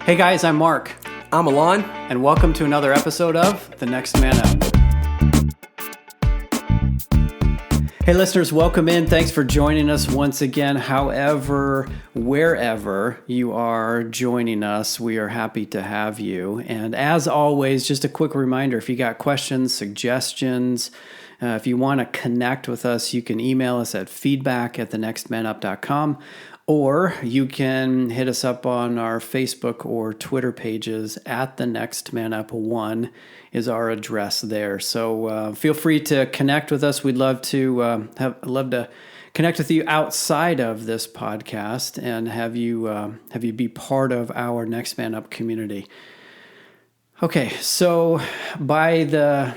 Hey guys, I'm Mark, I'm Alon. and welcome to another episode of The Next Man Up. Hey listeners, welcome in. Thanks for joining us once again. However, wherever you are joining us, we are happy to have you. And as always, just a quick reminder, if you got questions, suggestions, if you want to connect with us, you can email us at feedback@thenextmanup.com. Or you can hit us up on our Facebook or Twitter pages at The Next Man Up 1 is our address there. So feel free to connect with us. We'd love to connect with you outside of this podcast and have you be part of our Next Man Up community. Okay, so by the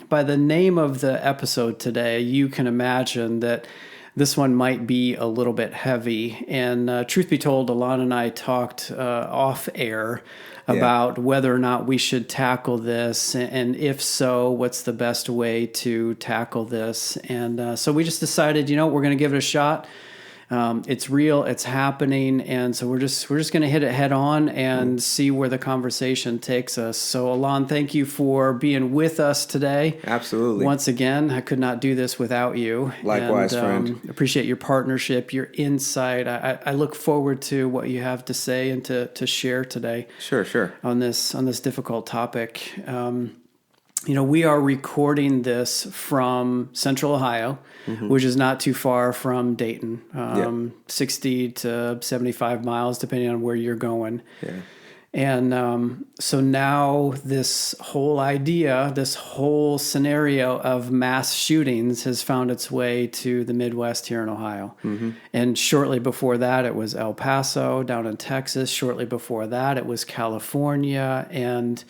name of the episode today, you can imagine that this one might be a little bit heavy. And truth be told, Alon and I talked off air about whether or not we should tackle this. And if so, what's the best way to tackle this? And so we just decided, we're going to give it a shot. It's real, it's happening, and so we're just going to hit it head on and see where the conversation takes us. So, Alon, thank you for being with us today. Absolutely. Once again, I could not do this without you. Likewise, friend. Appreciate your partnership, your insight. I look forward to what you have to say and to share today. Sure. On this difficult topic. We are recording this from Central Ohio, which is not too far from Dayton, 60 to 75 miles, depending on where you're going. Yeah. And so now this whole idea, this whole scenario of mass shootings has found its way to the Midwest here in Ohio. And shortly before that, it was El Paso down in Texas. Shortly before that, it was California. And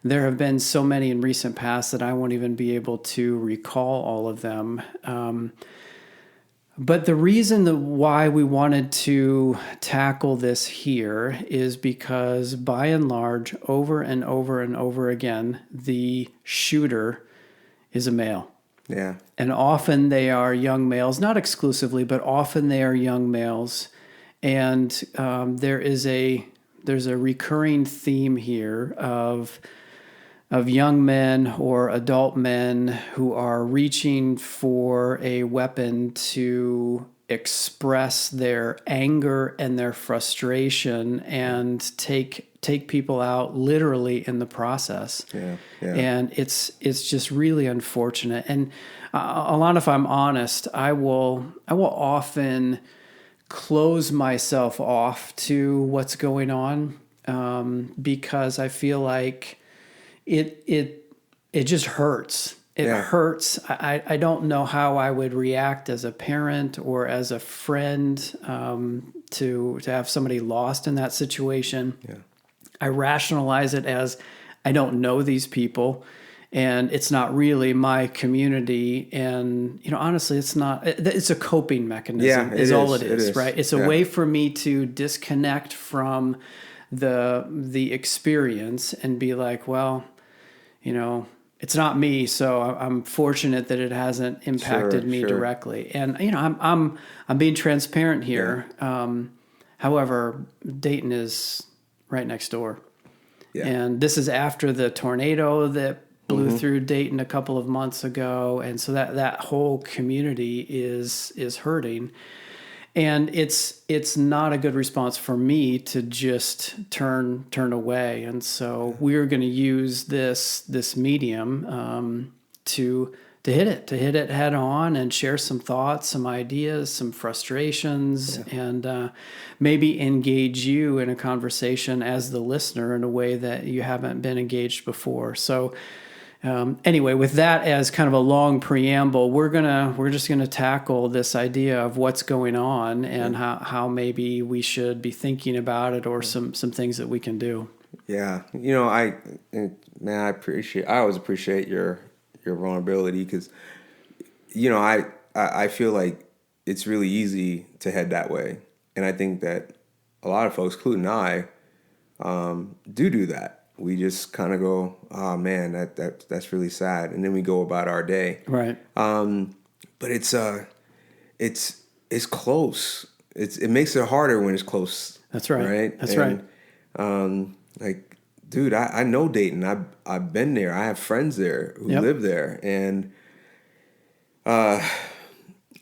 there have been so many in recent past that I won't even be able to recall all of them. But the reason why we wanted to tackle this here is because, by and large, over and over and over again, the shooter is a male. Yeah. And often they are young males, not exclusively, but often they are young males. And there's a recurring theme here of young men or adult men who are reaching for a weapon to express their anger and their frustration and take people out literally in the process. Yeah. And it's just really unfortunate. And Alon, if I'm honest, I will often close myself off to what's going on because I feel like it just hurts. It hurts. I don't know how I would react as a parent or as a friend to have somebody lost in that situation. Yeah. I rationalize it as I don't know these people and it's not really my community. And, honestly, it's not. It's a coping mechanism is all it is, right? It's a way for me to disconnect from the experience and be like, well, it's not me, so I'm fortunate that it hasn't impacted me directly. And I'm being transparent here. However, Dayton is right next door, and this is after the tornado that blew through Dayton a couple of months ago, and so that whole community is hurting. And it's not a good response for me to just turn away. And so we're going to use this medium to hit it head on and share some thoughts, some ideas, some frustrations, and maybe engage you in a conversation as the listener in a way that you haven't been engaged before. So anyway, with that as kind of a long preamble, we're just gonna tackle this idea of what's going on and how maybe we should be thinking about it or some things that we can do. Yeah, I always appreciate your vulnerability because, I feel like it's really easy to head that way, and I think that a lot of folks, including I, do that. We just kind of go, oh man, that's really sad, and then we go about our day. Right. But it's close. It makes it harder when it's close. That's right. Right. That's right. Like, dude, I know Dayton. I've been there. I have friends there who live there, and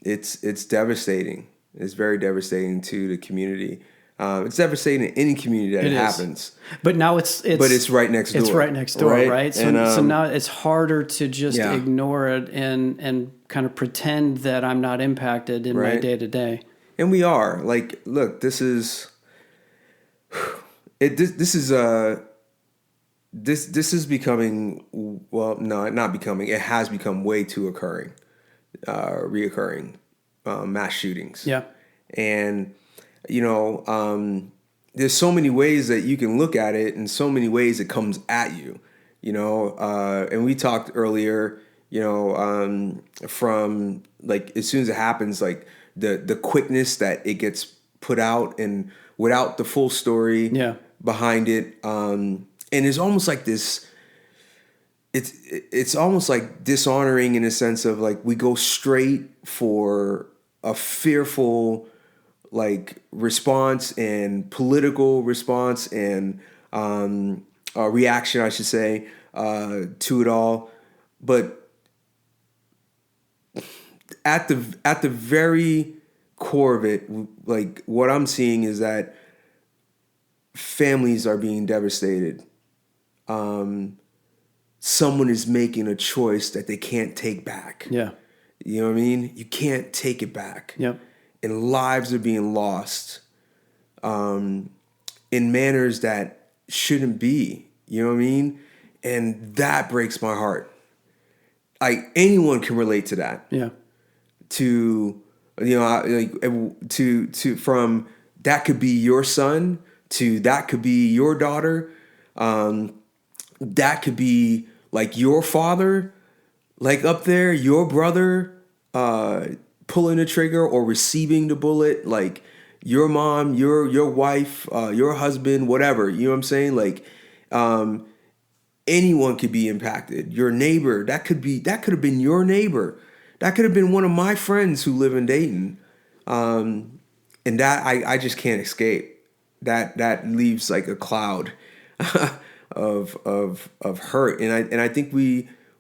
it's devastating. It's very devastating to the community. It's devastating in any community that it happens. But now it's right next door. It's right next door, right? So, and, so now it's harder to just ignore it and kind of pretend that I'm not impacted in my day to day. And we are. Like, look, this is becoming, well, no, not becoming. It has become way too reoccurring mass shootings. Yeah. And there's so many ways that you can look at it, and so many ways it comes at you. And we talked earlier, from like as soon as it happens, like the quickness that it gets put out and without the full story behind it. And it's almost like this. It's almost like dishonoring in a sense of like we go straight for a fearful like response and political response and reaction, I should say, to it all. But at the very core of it, like what I'm seeing is that families are being devastated. Someone is making a choice that they can't take back. Yeah. You know what I mean? You can't take it back. Yep. And lives are being lost in manners that shouldn't be. You know what I mean? And that breaks my heart. Like anyone can relate to that. Yeah. From that could be your son to that could be your daughter. That could be like your father, like up there, your brother, pulling the trigger or receiving the bullet, like your mom, your wife, your husband, whatever. You know what I'm saying? Like, anyone could be impacted. Your neighbor, that could have been your neighbor. That could have been one of my friends who live in Dayton. And that I just can't escape. That leaves like a cloud of hurt. And I think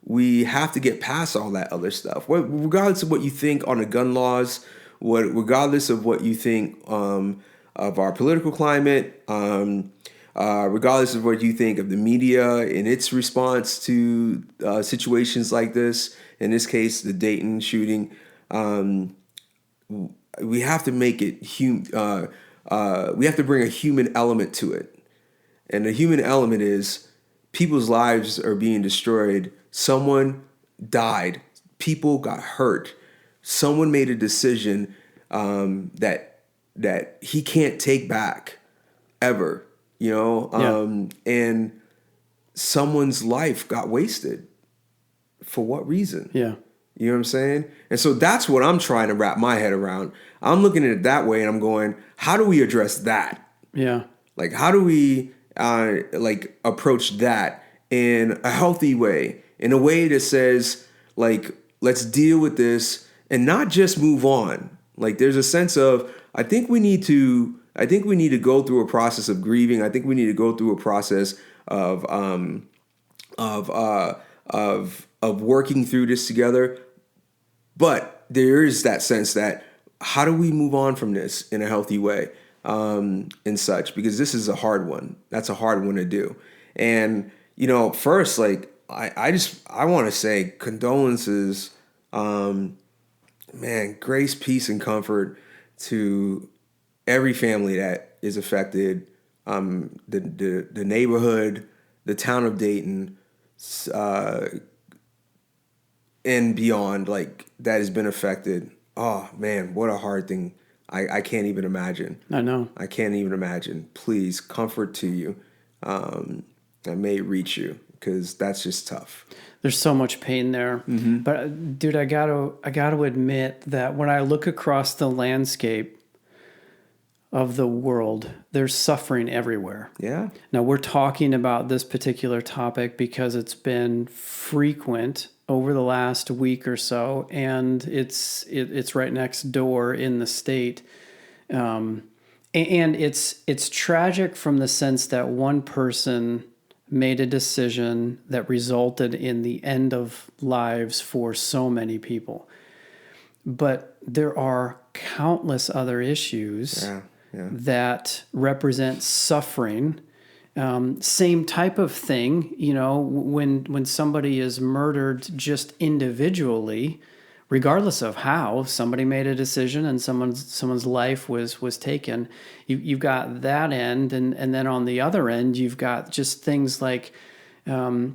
we have to get past all that other stuff. Regardless of what you think on the gun laws, regardless of what you think of our political climate, regardless of what you think of the media and its response to situations like this, in this case, the Dayton shooting, we have to make it we have to bring a human element to it. And the human element is people's lives are being destroyed. Someone died. People got hurt. Someone made a decision that he can't take back ever, and someone's life got wasted. For what reason? Yeah. You know what I'm saying? And so that's what I'm trying to wrap my head around. I'm looking at it that way and I'm going, how do we address that? Yeah. Like, how do we approach that in a healthy way, in a way that says, like, let's deal with this and not just move on. Like, there's a sense of, I think we need to go through a process of grieving. I think we need to go through a process of working through this together. But there is that sense that how do we move on from this in a healthy way, and such, because this is a hard one. That's a hard one to do. And, first, like, I want to say condolences, grace, peace, and comfort to every family that is affected, the neighborhood, the town of Dayton, and beyond, like, that has been affected. Oh man, what a hard thing. I can't even imagine. I know. I can't even imagine. Please, comfort to you. That may reach you, because that's just tough. There's so much pain there. Mm-hmm. But dude, I gotta admit that when I look across the landscape of the world, there's suffering everywhere. Yeah. Now we're talking about this particular topic because it's been frequent over the last week or so, and it's right next door in the state. And it's tragic from the sense that one person made a decision that resulted in the end of lives for so many people. But there are countless other issues that represent suffering. Same type of thing, when somebody is murdered just individually, regardless of how somebody made a decision and someone's life was taken, you've got that end, and then on the other end you've got just things like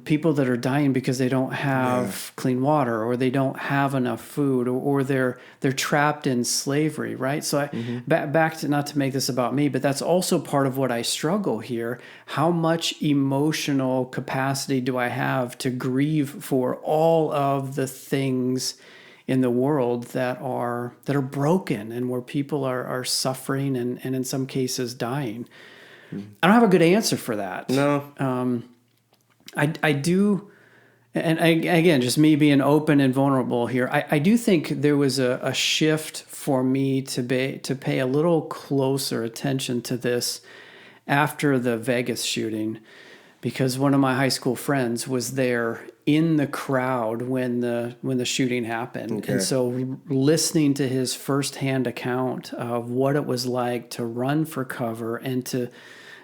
people that are dying because they don't have clean water, or they don't have enough food, or they're trapped in slavery, right? So back to, not to make this about me, but that's also part of what I struggle here. How much emotional capacity do I have to grieve for all of the things in the world that are broken, and where people are suffering and in some cases dying? I don't have a good answer for that. No. I do, and again, just me being open and vulnerable here, I do think there was a shift for me to pay a little closer attention to this after the Vegas shooting, because one of my high school friends was there in the crowd when the shooting happened. Okay. And so listening to his firsthand account of what it was like to run for cover and to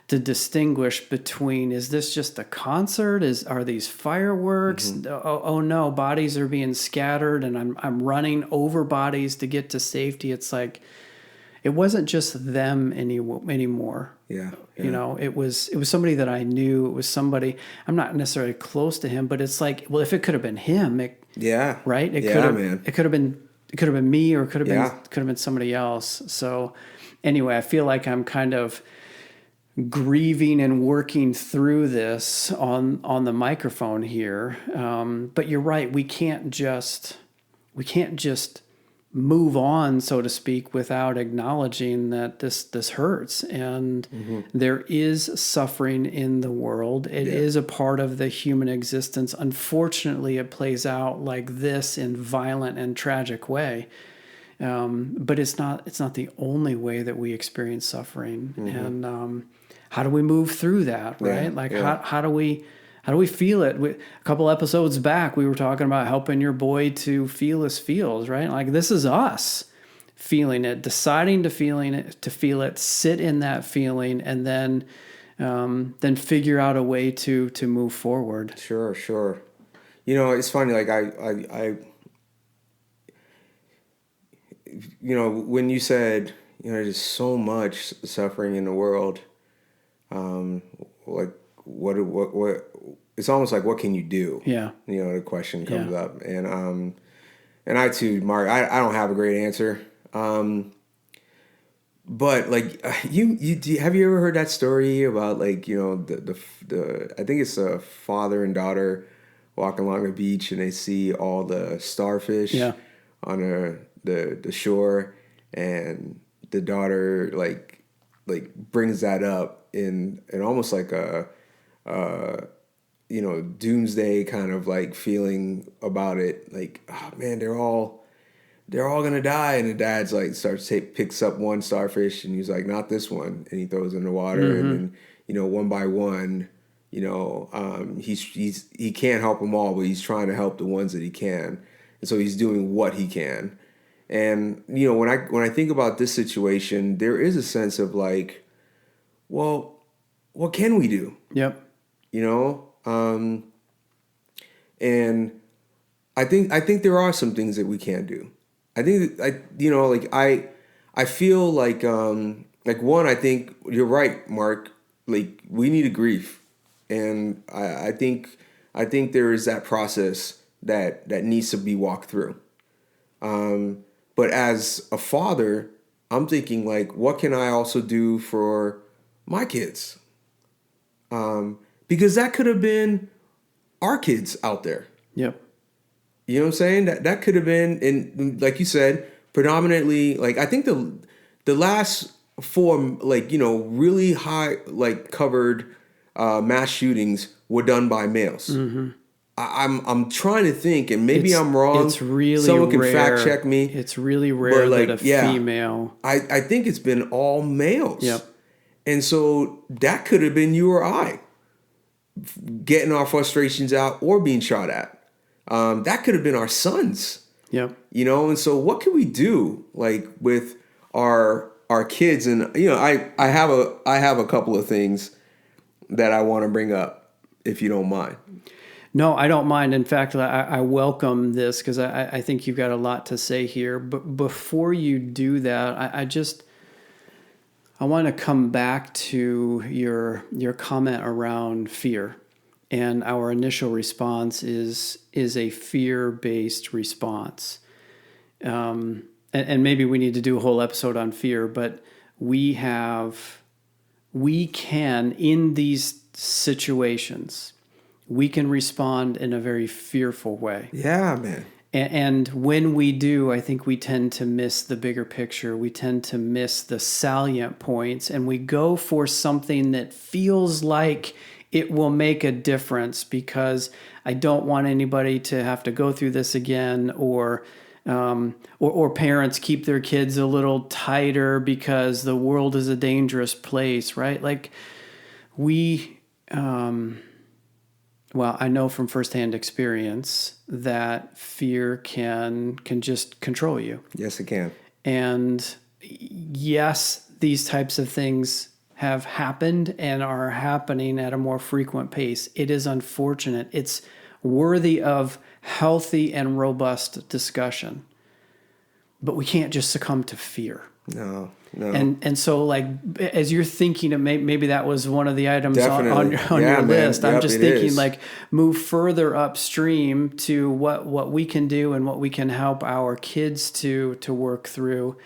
distinguish between, is this just a concert? Are these fireworks? Oh no, bodies are being scattered and I'm running over bodies to get to safety. It's like, it wasn't just them anymore. Yeah. It was somebody that I knew. It was somebody, I'm not necessarily close to him, but it's like, well, if it could have been him, right? It could have been me, or it could have been somebody else. So anyway, I feel like I'm kind of grieving and working through this on the microphone here. But you're right. We can't just move on, so to speak, without acknowledging that this hurts, and there is suffering in the world. It is a part of the human existence. Unfortunately, it plays out like this in violent and tragic way. But it's not the only way that we experience suffering. And how do we move through that, right? How do we feel it? A couple episodes back, we were talking about helping your boy to feel his feels, right? Like, this is us feeling it, deciding to feel it, sit in that feeling, and then figure out a way to move forward. Sure. It's funny. Like I when you said, there's so much suffering in the world. Like what it's almost like, what can you do? Yeah. The question comes up, and I too, Mark, I don't have a great answer. But like have you ever heard that story about, like, the I think it's a father and daughter walking along the beach, and they see all the starfish on the shore, and the daughter like brings that up in almost like a doomsday kind of like feeling about it, like, oh man, they're all gonna die, and the dad's like picks up one starfish, and he's like, not this one, and he throws it in the water, and then one by one, he can't help them all, but he's trying to help the ones that he can, and so he's doing what he can. And when I think about this situation, there is a sense of like, well, what can we do? Yep. And I think there are some things that we can do. I think that I feel like one, I think you're right, Mark. Like, we need a grief, and I think there is that process that needs to be walked through. But as a father, I'm thinking, like, what can I also do for my kids? Because that could have been our kids out there. Yep. You know what I'm saying? That could have been, and like you said, predominantly, like, I think the last four, like, really high, like, covered mass shootings were done by males. I'm trying to think, and maybe I'm wrong. It's really someone can rare. fact check me. It's really rare that a female. I think it's been all males. Yep. And so that could have been you or I getting our frustrations out or being shot at. That could have been our sons. Yep. You know, and so what can we do like with our kids? And you know, I have a couple of things that I want to bring up, if you don't mind. No, I don't mind. In fact, I welcome this because I think you've got a lot to say here. But before you do that, I want to come back to your comment around fear. And our initial response is a fear-based response. And maybe we need to do a whole episode on fear, but we can, in these situations, we can respond in a very fearful way. Yeah, man. And when we do, I think we tend to miss the bigger picture. We tend to miss the salient points, and we go for something that feels like it will make a difference because I don't want anybody to have to go through this again, or parents keep their kids a little tighter because the world is a dangerous place, right? Like well, I know from firsthand experience that fear can just control you. Yes, it can. And yes, these types of things have happened and are happening at a more frequent pace. It is unfortunate. It's worthy of healthy and robust discussion. But we can't just succumb to fear. No. And so, like, as you're thinking of maybe that was one of the items on your list. Yep, I'm just thinking, like, move further upstream to what we can do and what we can help our kids to work through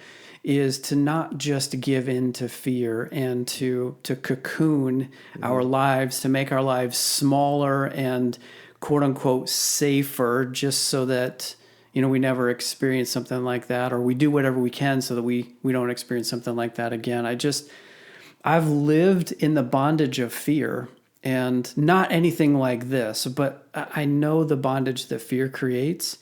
is to not just give in to fear and to cocoon our lives, to make our lives smaller and quote unquote safer, just so that we never experience something like that, or we do whatever we can so that we don't experience something like that again. I've lived in the bondage of fear, and not anything like this, but I know the bondage that fear creates,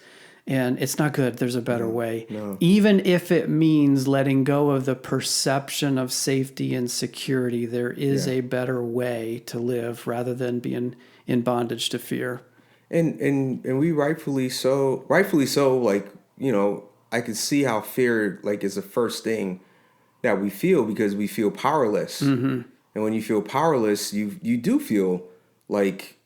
and it's not good. There's a better way. No. Even if it means letting go of the perception of safety and security, there is a better way to live rather than being in bondage to fear. And we rightfully so, like, I could see how fear, like, is the first thing that we feel because we feel powerless. Mm-hmm. And when you feel powerless, you do feel like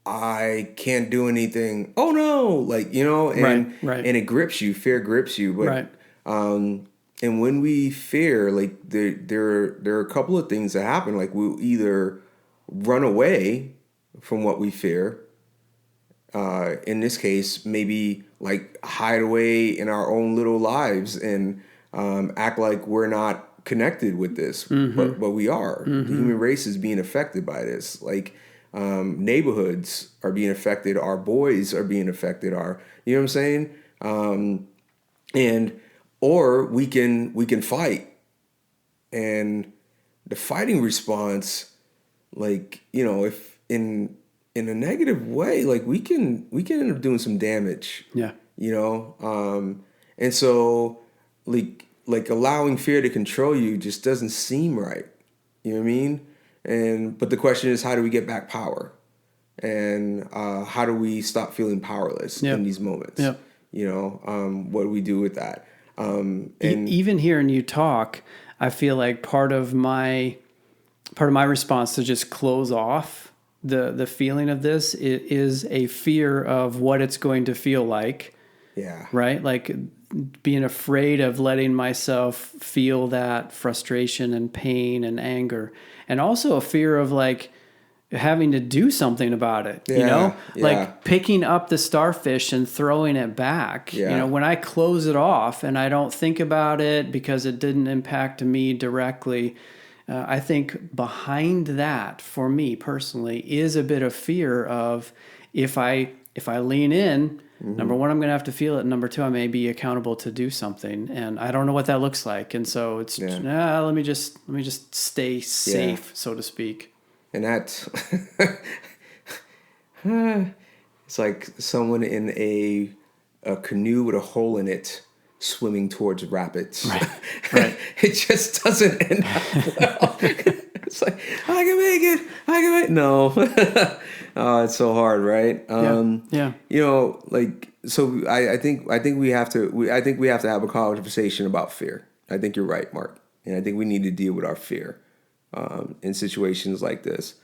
I can't do anything. Oh no, like, and right. And it grips you. Fear grips you. But and when we fear, like, there are a couple of things that happen. Like, we'll either run away from what we fear. In this case, maybe like hide away in our own little lives and act like we're not connected with this, but we are. Mm-hmm. The human race is being affected by this. Like, neighborhoods are being affected. Our boys are being affected. You know what I'm saying? Or we can fight, and the fighting response, like, if in a negative way, like, we can end up doing some damage. Yeah. And so like allowing fear to control you just doesn't seem right. You know what I mean? But the question is, how do we get back power? And how do we stop feeling powerless in these moments? Yep. What do we do with that? And even hearing you talk, I feel like part of my response to just close off the feeling of this is a fear of what it's going to feel like. Yeah. Right? Like being afraid of letting myself feel that frustration and pain and anger. And also a fear of, like, having to do something about it, like picking up the starfish and throwing it back. When I close it off and I don't think about it because it didn't impact me directly, I think behind that, for me personally, is a bit of fear of if I lean in, number one, I'm going to have to feel it. And number two, I may be accountable to do something, and I don't know what that looks like. And so it's let me just stay safe, so to speak. And that's It's like someone in a canoe with a hole in it swimming towards rapids. Right. Right. It just doesn't end up well. It's like, I can make it. I can make it. No. Oh, it's so hard, right? Yeah. You know, like, so I think we have to have a conversation about fear. I think you're right, Mark. And I think we need to deal with our fear in situations like this.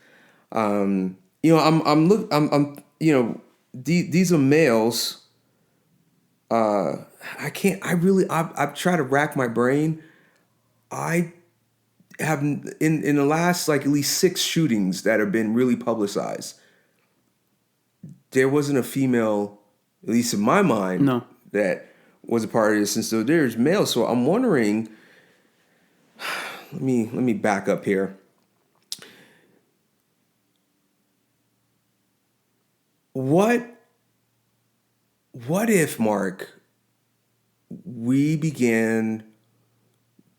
You know, these are males. I've tried to rack my brain. I have in the last like at least 6 shootings that have been really publicized, there wasn't a female, at least in my mind, No. that was a part of this. And so there's males. So I'm wondering, let me back up here. What if, Mark, we began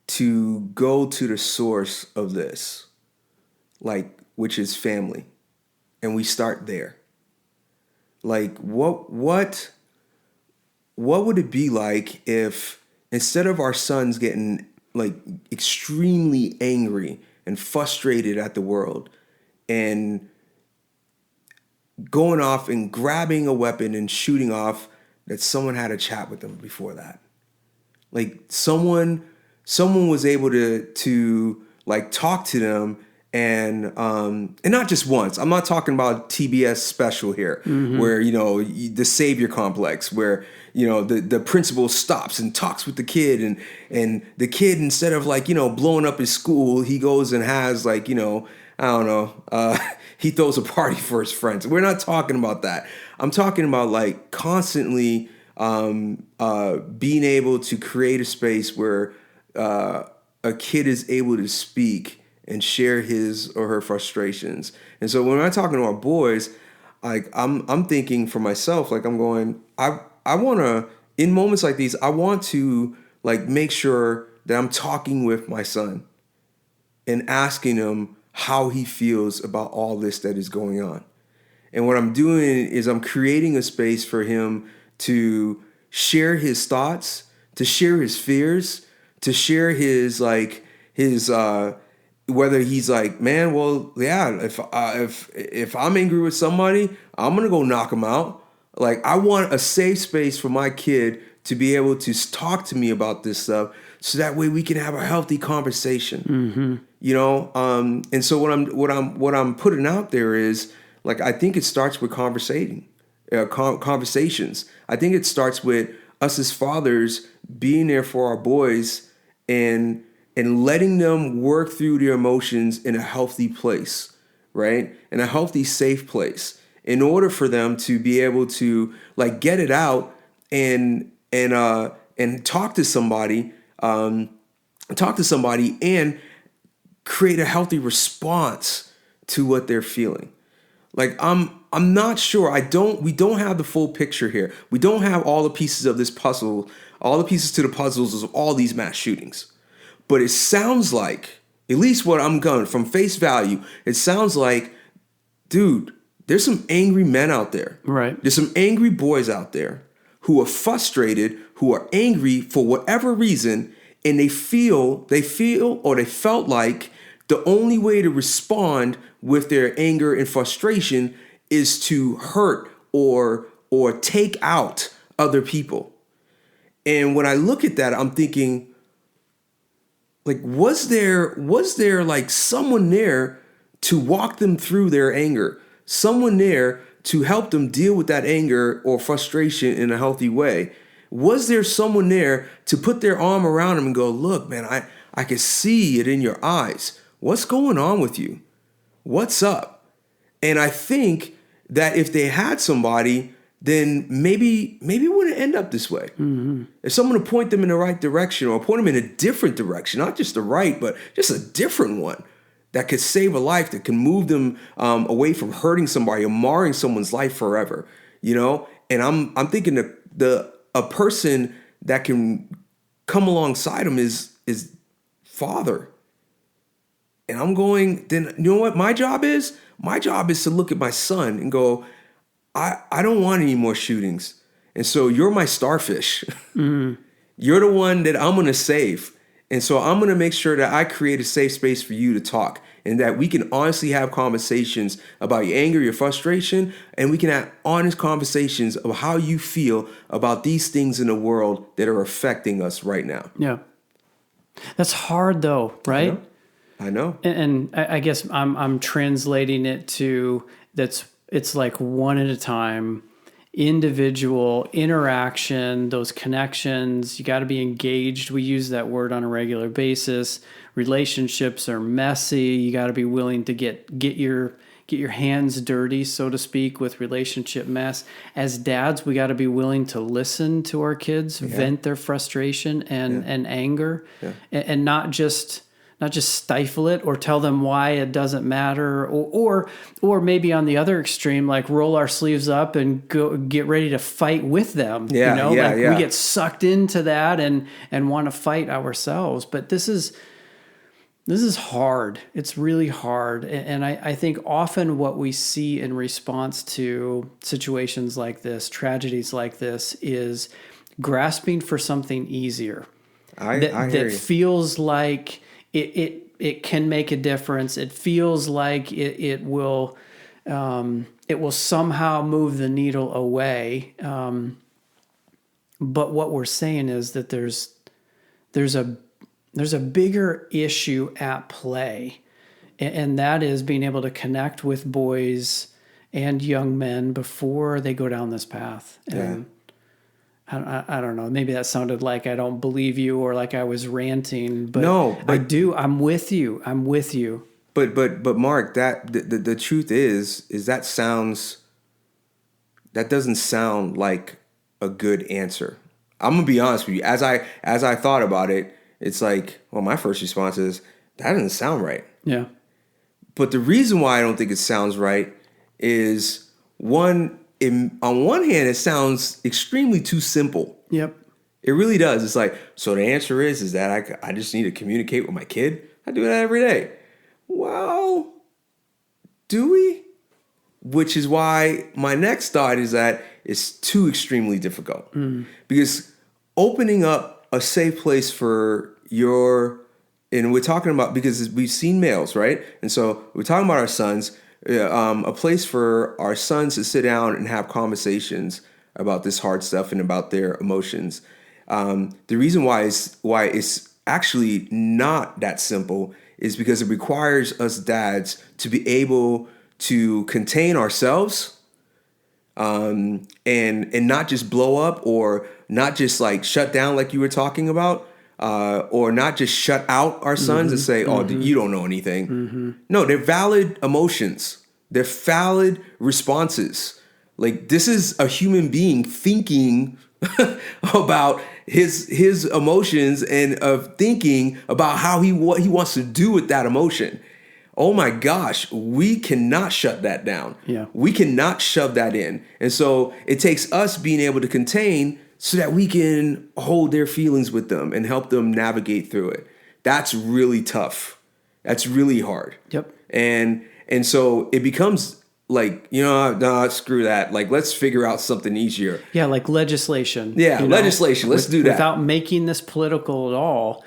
to go to the source of this, like, which is family, and we start there? Like, what would it be like if instead of our sons getting like extremely angry and frustrated at the world and going off and grabbing a weapon and shooting off, that someone had a chat with them before that? Like someone was able to like talk to them and not just once. I'm not talking about TBS special here, where, you know, the savior complex, where, you know, the principal stops and talks with the kid, and the kid, instead of like, you know, blowing up his school, he goes and has like, you know, I don't know, he throws a party for his friends. We're not talking about that. I'm talking about like constantly being able to create a space where a kid is able to speak and share his or her frustrations. And so when I'm talking to our boys, like I'm thinking for myself, like I'm going, I want to, in moments like these, I want to like make sure that I'm talking with my son and asking him how he feels about all this that is going on. And what I'm doing is I'm creating a space for him to share his thoughts, to share his fears, to share his like his whether he's like, man, well, yeah, if I'm angry with somebody, I'm gonna go knock him out. Like, I want a safe space for my kid to be able to talk to me about this stuff, so that way we can have a healthy conversation. You know, and so what I'm putting out there is, like, I think it starts with conversations. I think it starts with us as fathers being there for our boys and letting them work through their emotions in a healthy place, right? In a healthy, safe place, in order for them to be able to like get it out and talk to somebody, and create a healthy response to what they're feeling. Like I'm not sure. We don't have the full picture here. We don't have all the pieces of this puzzle, all the pieces to the puzzles of all these mass shootings. But it sounds like, at least what I'm going from face value, it sounds like, dude, there's some angry men out there. Right. There's some angry boys out there who are frustrated, who are angry for whatever reason, and they felt like the only way to respond with their anger and frustration is to hurt or take out other people. And when I look at that, I'm thinking, like, was there like someone there to walk them through their anger? Someone there to help them deal with that anger or frustration in a healthy way? Was there someone there to put their arm around them and go, look, man, I can see it in your eyes. What's going on with you? What's up? And I think that if they had somebody, then maybe it wouldn't end up this way. If someone to point them in the right direction, or point them in a different direction, not just the right, but just a different one that could save a life, that can move them away from hurting somebody or marring someone's life forever, you know? And I'm thinking that a person that can come alongside them is father. And I'm going, then you know what my job is? My job is to look at my son and go, I don't want any more shootings. And so you're my starfish. You're the one that I'm going to save. And so I'm going to make sure that I create a safe space for you to talk and that we can honestly have conversations about your anger, your frustration, and we can have honest conversations of how you feel about these things in the world that are affecting us right now. Yeah. That's hard though, right? I know. And I guess I'm translating it to it's like one at a time, individual interaction, those connections. You got to be engaged. We use that word on a regular basis. Relationships are messy. You got to be willing to get your hands dirty, so to speak, with relationship mess. As dads, we got to be willing to listen to our kids, vent their frustration and anger, and not just stifle it or tell them why it doesn't matter, or maybe on the other extreme, like roll our sleeves up and go get ready to fight with them. We get sucked into that and want to fight ourselves. But this is hard. It's really hard. And I think often what we see in response to situations like this, tragedies like this, is grasping for something easier. That feels like it can make a difference. It feels like it will somehow move the needle away. But what we're saying is that there's a bigger issue at play, and that is being able to connect with boys and young men before they go down this path. And I don't know. Maybe that sounded like I don't believe you or like I was ranting, but no, I do. I'm with you. But Mark, that the truth is that doesn't sound like a good answer. I'm gonna be honest with you. As I thought about it, it's like, well, my first response is that doesn't sound right. Yeah. But the reason why I don't think it sounds right is on one hand, it sounds extremely too simple. Yep. It really does. It's like, so the answer is that I just need to communicate with my kid. I do that every day. Well, do we? Which is why my next thought is that it's too extremely difficult. Because opening up a safe place for and we're talking about, because we've seen males, right? And so we're talking about our sons, a place for our sons to sit down and have conversations about this hard stuff and about their emotions. The reason why it's actually not that simple is because it requires us dads to be able to contain ourselves, and not just blow up, or not just like shut down like you were talking about, or not just shut out our sons and say, oh, you don't know anything. No, they're valid emotions. They're valid responses. Like, this is a human being thinking about his emotions and of thinking about what he wants to do with that emotion. Oh my gosh, we cannot shut that down. Yeah. We cannot shove that in. And so it takes us being able to contain so that we can hold their feelings with them and help them navigate through it. That's really tough. That's really hard. Yep. And so it becomes like, no, screw that. Like, let's figure out something easier. Yeah, like legislation. Yeah, legislation. Let's do that. Without making this political at all.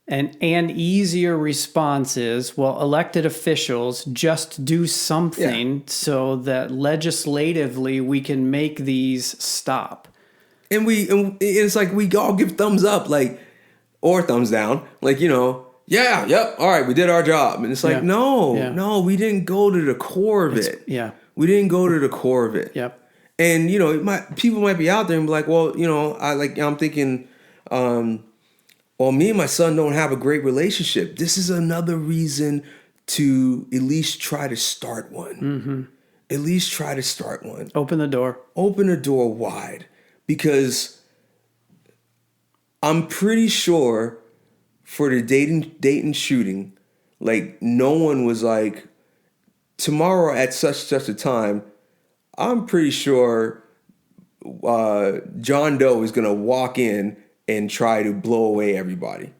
An easier response is, well, elected officials just do something so that legislatively we can make these stop. And it's like we all give thumbs up, like, or thumbs down, like, yep, all right, we did our job. And it's like, no, we didn't go to the core of it. Yeah. We didn't go to the core of it. Yep. And, people might be out there and be like, well, I'm thinking, well, me and my son don't have a great relationship. This is another reason to at least try to start one. At least try to start one. Open the door. Open the door wide. Because I'm pretty sure for the Dayton shooting, like, no one was like, tomorrow at such a time, I'm pretty sure John Doe is going to walk in and try to blow away everybody.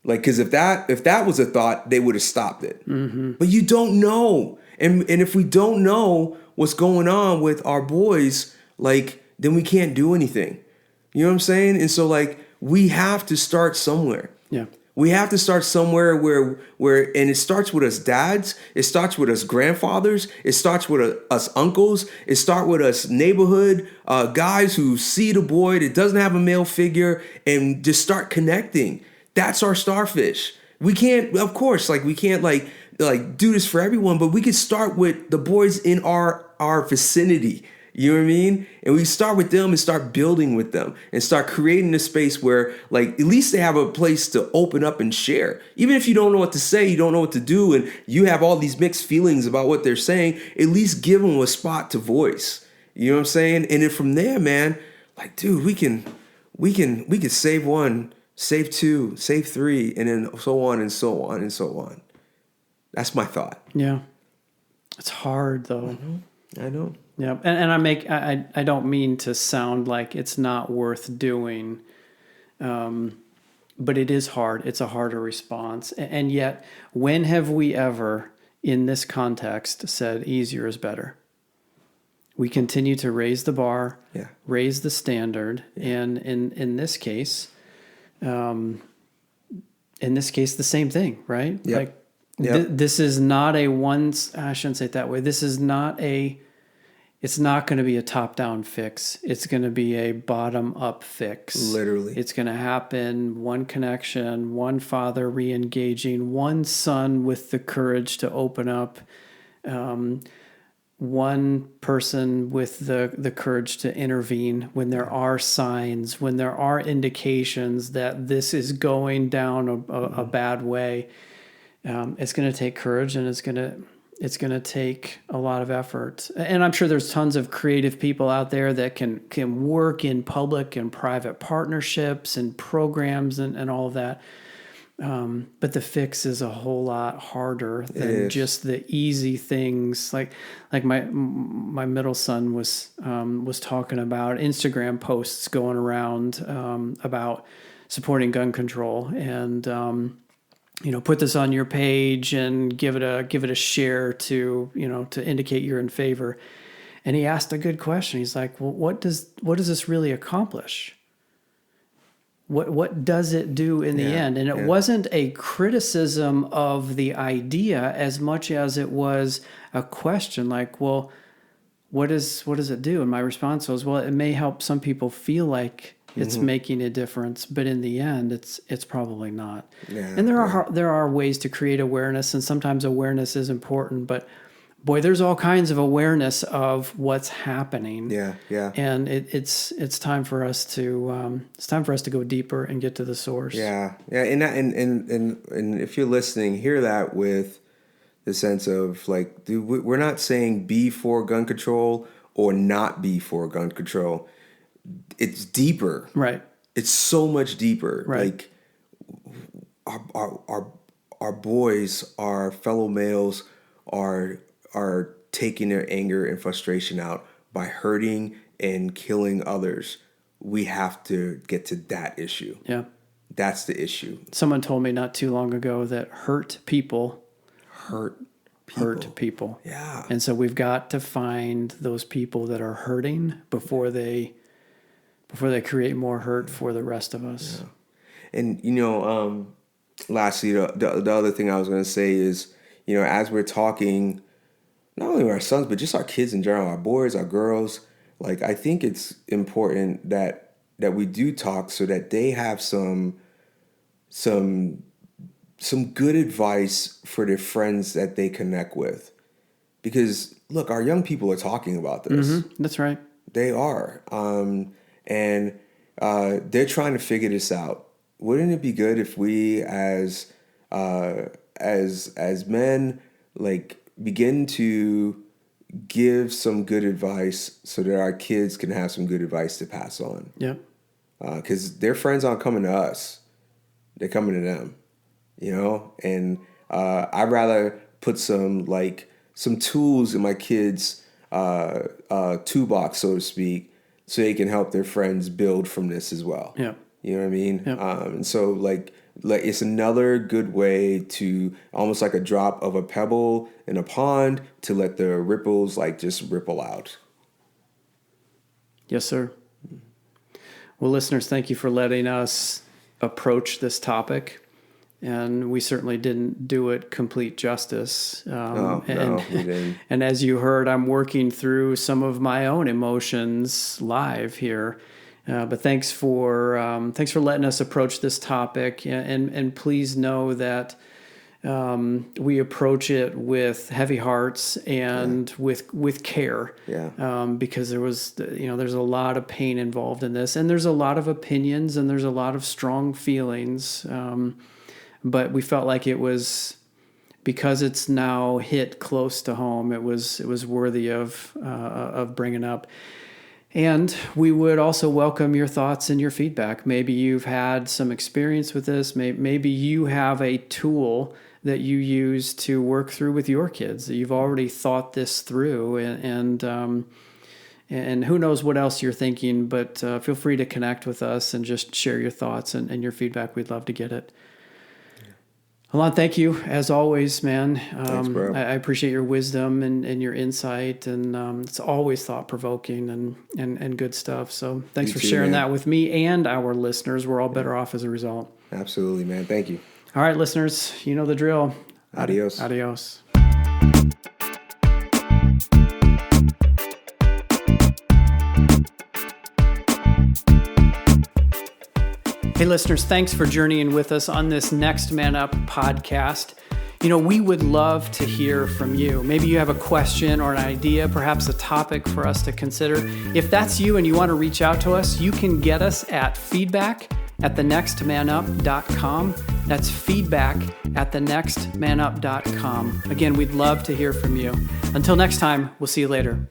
Like, because if that was a thought, they would have stopped it. Mm-hmm. But you don't know. And if we don't know what's going on with our boys, like, then we can't do anything. You know what I'm saying? And so, like, we have to start somewhere. Yeah. We have to start somewhere where and it starts with us dads, it starts with us grandfathers, it starts with us uncles, it starts with us neighborhood guys who see the boy that doesn't have a male figure and just start connecting. That's our starfish. We can't, of course, like we can't like do this for everyone, but we can start with the boys in our vicinity. You know what I mean? And we start with them and start building with them and start creating a space where, like, at least they have a place to open up and share. Even if you don't know what to say, you don't know what to do, and you have all these mixed feelings about what they're saying, at least give them a spot to voice. You know what I'm saying? And then from there, man, like, dude, we can save one, save two, save three, and then so on and so on and so on. That's my thought. Yeah. It's hard, though. I know. Yeah, and I don't mean to sound like it's not worth doing, but it is hard. It's a harder response. And yet, when have we ever, in this context, said easier is better? We continue to raise the bar, raise the standard, and in this case, the same thing, right? Yep. Like, this is not I shouldn't say it that way. This is not it's not going to be a top-down fix. It's going to be a bottom-up fix. Literally. It's going to happen, one connection, one father re-engaging, one son with the courage to open up, one person with the courage to intervene when there are signs, when there are indications that this is going down a bad way. It's going to take courage, and it's going to take a lot of effort. And I'm sure there's tons of creative people out there that can work in public and private partnerships and programs and all of that. But the fix is a whole lot harder than just the easy things. Like my middle son was talking about Instagram posts going around about supporting gun control and put this on your page and give it a share to indicate you're in favor. And he asked a good question. He's like, well, what does this really accomplish? What does it do in the end? And it wasn't a criticism of the idea as much as it was a question like, well, what does it do? And my response was, well, it may help some people feel like it's making a difference, but in the end, it's probably not. Yeah, and there are ways to create awareness, and sometimes awareness is important. But boy, there's all kinds of awareness of what's happening. Yeah. And it's time for us to go deeper and get to the source. Yeah. And if you're listening, hear that with the sense of like, dude, we're not saying be for gun control or not be for gun control. It's deeper. Right. It's so much deeper. Right. Like our boys, our fellow males are taking their anger and frustration out by hurting and killing others. We have to get to that issue. Yeah. That's the issue. Someone told me not too long ago that hurt people. Yeah. And so we've got to find those people that are hurting before they create more hurt for the rest of us. Yeah. And, lastly, the other thing I was going to say is, as we're talking, not only our sons, but just our kids in general, our boys, our girls, like, I think it's important that we do talk so that they have some good advice for their friends that they connect with. Because, look, our young people are talking about this. Mm-hmm. That's right. They are. And they're trying to figure this out. Wouldn't it be good if we as men, like, begin to give some good advice so that our kids can have some good advice to pass on? Yep. Because their friends aren't coming to us. They're coming to them, And I'd rather put some tools in my kids' toolbox, so to speak, so they can help their friends build from this as well. Yeah. You know what I mean? Yep. And so, like, Like, it's another good way to, almost like a drop of a pebble in a pond, to let the ripples like just ripple out. Yes, sir. Well, listeners, thank you for letting us approach this topic. And we certainly didn't do it complete justice. No, we didn't. And as you heard, I'm working through some of my own emotions live here. But thanks for letting us approach this topic. And please know that we approach it with heavy hearts and with care. Yeah. Because there's a lot of pain involved in this, and there's a lot of opinions, and there's a lot of strong feelings. But we felt like it was, because it's now hit close to home, it was worthy of bringing up. And we would also welcome your thoughts and your feedback. Maybe you've had some experience with this. Maybe you have a tool that you use to work through with your kids, that you've already thought this through, and who knows what else you're thinking. But feel free to connect with us and just share your thoughts and your feedback. We'd love to get it. Alon, thank you, as always, man. Thanks, bro. I appreciate your wisdom and your insight, and it's always thought-provoking and good stuff. So thanks for sharing that with me and our listeners. We're all better off as a result. Absolutely, man. Thank you. All right, listeners, you know the drill. Adios. Adios. Hey, listeners, thanks for journeying with us on this Next Man Up podcast. You know, we would love to hear from you. Maybe you have a question or an idea, perhaps a topic for us to consider. If that's you and you want to reach out to us, you can get us at feedback@thenextmanup.com. That's feedback@thenextmanup.com. Again, we'd love to hear from you. Until next time, we'll see you later.